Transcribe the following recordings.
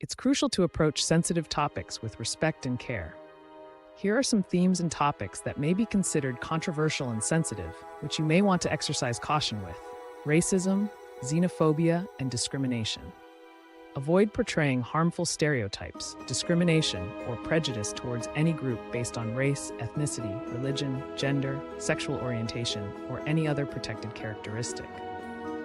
It's crucial to approach sensitive topics with respect and care. Here are some themes and topics that may be considered controversial and sensitive, which you may want to exercise caution with: racism, xenophobia, and discrimination. Avoid portraying harmful stereotypes, discrimination, or prejudice towards any group based on race, ethnicity, religion, gender, sexual orientation, or any other protected characteristic.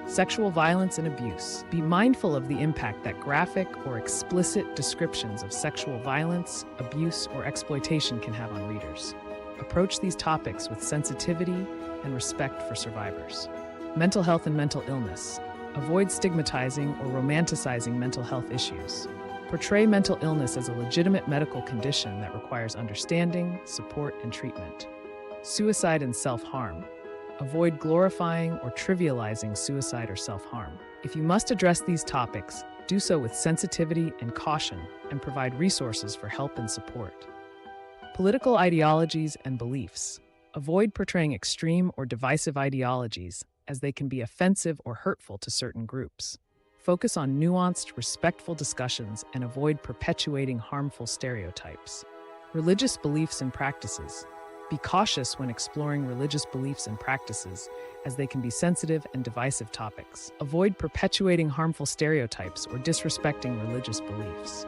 Sexual violence and abuse. Be mindful of the impact that graphic or explicit descriptions of sexual violence, abuse, or exploitation can have on readers. Approach these topics with sensitivity and respect for survivors. Mental health and mental illness. Avoid stigmatizing or romanticizing mental health issues. Portray mental illness as a legitimate medical condition that requires understanding, support, and treatment. Suicide and self-harm. Avoid glorifying or trivializing suicide or self-harm. If you must address these topics, do so with sensitivity and caution, and provide resources for help and support. Political ideologies and beliefs. Avoid portraying extreme or divisive ideologies, as they can be offensive or hurtful to certain groups. Focus on nuanced, respectful discussions and avoid perpetuating harmful stereotypes. Religious beliefs and practices. Be cautious when exploring religious beliefs and practices, as they can be sensitive and divisive topics. Avoid perpetuating harmful stereotypes or disrespecting religious beliefs.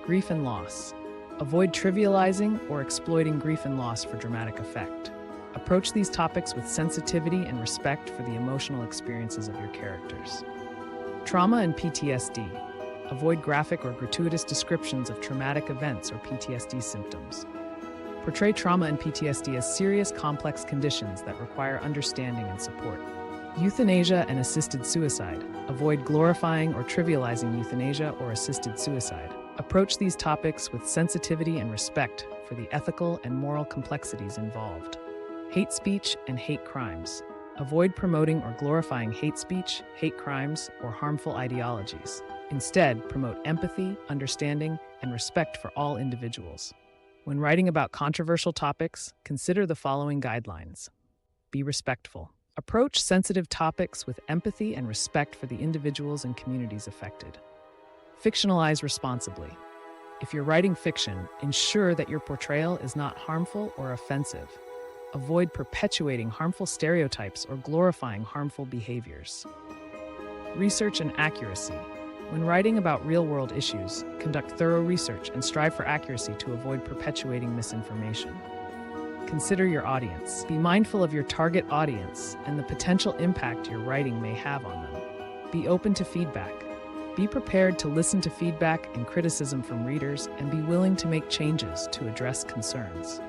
Grief and loss. Avoid trivializing or exploiting grief and loss for dramatic effect. Approach these topics with sensitivity and respect for the emotional experiences of your characters. Trauma and PTSD. Avoid graphic or gratuitous descriptions of traumatic events or PTSD symptoms. Portray trauma and PTSD as serious, complex conditions that require understanding and support. Euthanasia and assisted suicide. Avoid glorifying or trivializing euthanasia or assisted suicide. Approach these topics with sensitivity and respect for the ethical and moral complexities involved. Hate speech and hate crimes. Avoid promoting or glorifying hate speech, hate crimes, or harmful ideologies. Instead, promote empathy, understanding, and respect for all individuals. When writing about controversial topics, consider the following guidelines. Be respectful. Approach sensitive topics with empathy and respect for the individuals and communities affected. Fictionalize responsibly. If you're writing fiction, ensure that your portrayal is not harmful or offensive. Avoid perpetuating harmful stereotypes or glorifying harmful behaviors. Research and accuracy. When writing about real-world issues, conduct thorough research and strive for accuracy to avoid perpetuating misinformation. Consider your audience. Be mindful of your target audience and the potential impact your writing may have on them. Be open to feedback. Be prepared to listen to feedback and criticism from readers and be willing to make changes to address concerns.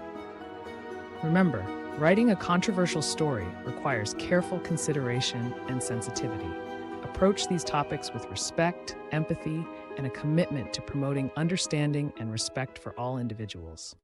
Remember, writing a controversial story requires careful consideration and sensitivity. Approach these topics with respect, empathy, and a commitment to promoting understanding and respect for all individuals.